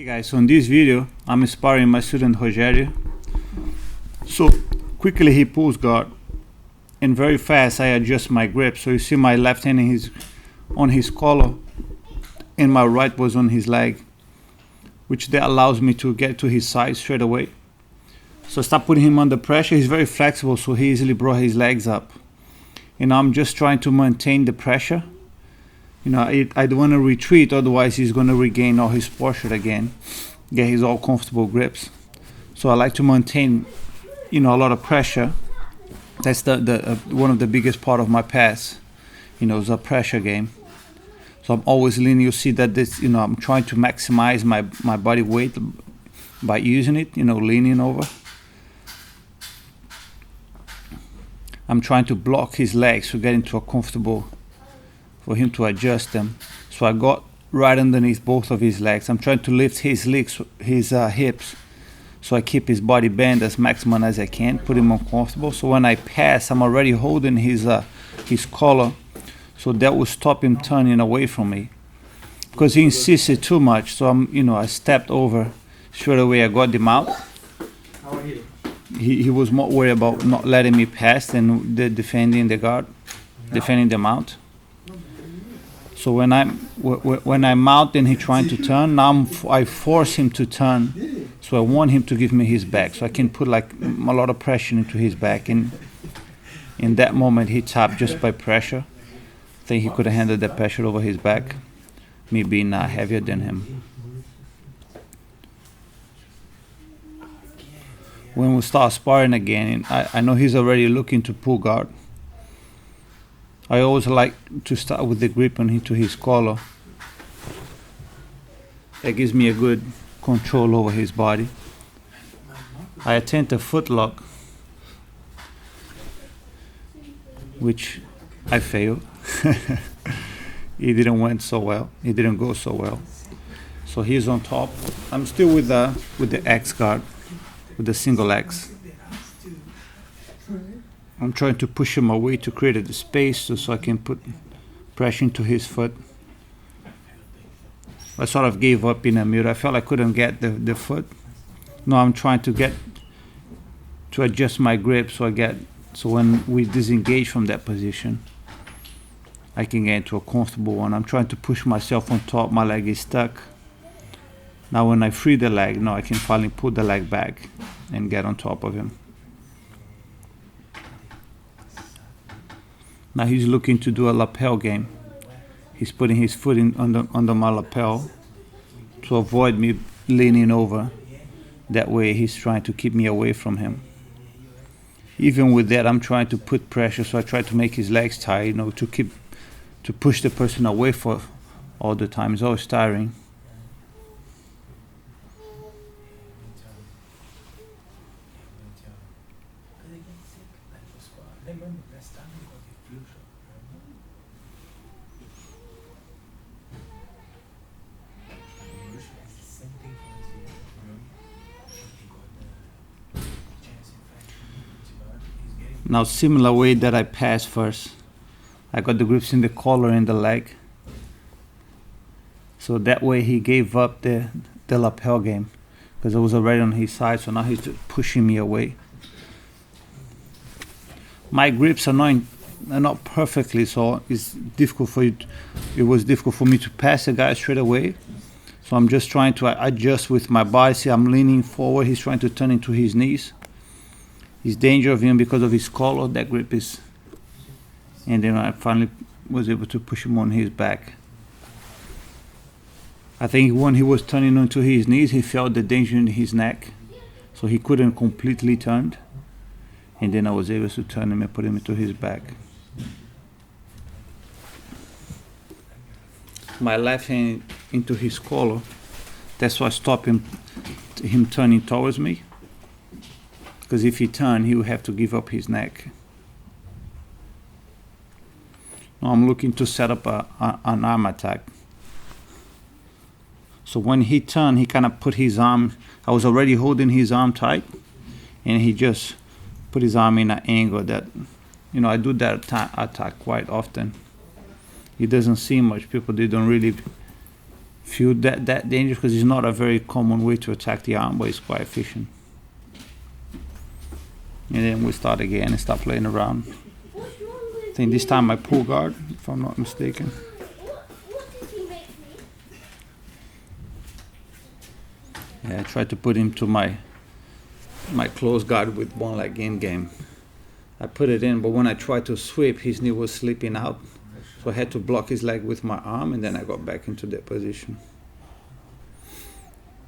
Hey guys, so in this video I'm sparring my student Rogério. So quickly he pulls guard and very fast I adjust my grip. So you see my left hand on his collar and my right was on his leg, which that allows me to get to his side straight away. So I start putting him under pressure. He's very flexible, so he easily brought his legs up. And I'm just trying to maintain the pressure. You know, I don't want to retreat, otherwise he's going to regain all his posture again, get his all comfortable grips. So I like to maintain, a lot of pressure. That's the one of the biggest part of my pass, is a pressure game. So I'm always leaning. You see that this, I'm trying to maximize my body weight by using it, leaning over. I'm trying to block his legs to get into a comfortable, for him to adjust them. So I got right underneath both of his legs. I'm trying to lift his hips, so I keep his body bent as maximum as I can, put him uncomfortable. So when I pass, I'm already holding his collar, so that will stop him turning away from me, because he insisted too much. So I stepped over straight away. I got him out. How are you? He was more worried about not letting me pass than defending the guard, defending the mount. So when I mount and he trying to turn, now I force him to turn. So I want him to give me his back, so I can put like a lot of pressure into his back. And in that moment, he tapped just by pressure. I think he could have handled that pressure over his back, me being heavier than him. When we start sparring again, and I know he's already looking to pull guard, I always like to start with the grip into his collar. That gives me a good control over his body. I attempt a foot lock, which I failed. It didn't went so well. It didn't go so well. So he's on top. I'm still with the X guard, with the single X. I'm trying to push him away to create a space so I can put pressure into his foot. I sort of gave up in the middle. I felt I couldn't get the foot. Now I'm trying to adjust my grip so when we disengage from that position, I can get into a comfortable one. I'm trying to push myself on top. My leg is stuck. Now when I free the leg, now I can finally pull the leg back and get on top of him. Now he's looking to do a lapel game. He's putting his foot under my lapel to avoid me leaning over. That way he's trying to keep me away from him. Even with that, I'm trying to put pressure, so I try to make his legs tight, to push the person away for all the time. It's always tiring. Now, similar way that I pass first, I got the grips in the collar and the leg. So that way he gave up the lapel game, because I was already on his side. So now he's just pushing me away. My grips are not perfectly, so it's difficult for you. It was difficult for me to pass the guy straight away. So I'm just trying to adjust with my body. See, I'm leaning forward. He's trying to turn into his knees. It's danger of him because of his collar. That grip is, and then I finally was able to push him on his back. I think when he was turning onto his knees, he felt the danger in his neck, so he couldn't completely turn. And then I was able to turn him and put him into his back. My left hand into his collar. That's why I stopped him turning towards me. Because if he turned, he would have to give up his neck. Now I'm looking to set up an arm attack. So when he turned, he kind of put his arm. I was already holding his arm tight, and he just put his arm in an angle that, I do that attack quite often. It doesn't seem much. People, they don't really feel that dangerous because it's not a very common way to attack the arm, but it's quite efficient. And then we start again and start playing around. I think this time I pull guard, if I'm not mistaken. Yeah, I tried to put him to my close guard with one leg in game. I put it in, but when I tried to sweep, his knee was slipping out. So I had to block his leg with my arm, and then I got back into that position.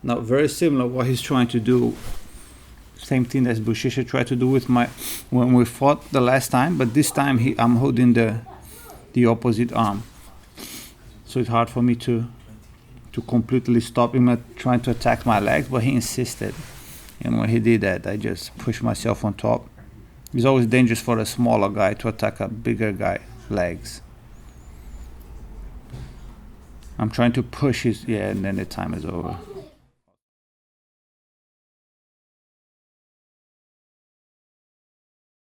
Now, very similar what he's trying to do. Same thing as Bushisha tried to do with when we fought the last time, but this time I'm holding the opposite arm. So it's hard for me to completely stop him at trying to attack my legs, but he insisted. And when he did that, I just pushed myself on top. It's always dangerous for a smaller guy to attack a bigger guy's legs. I'm trying to push his, and then the time is over.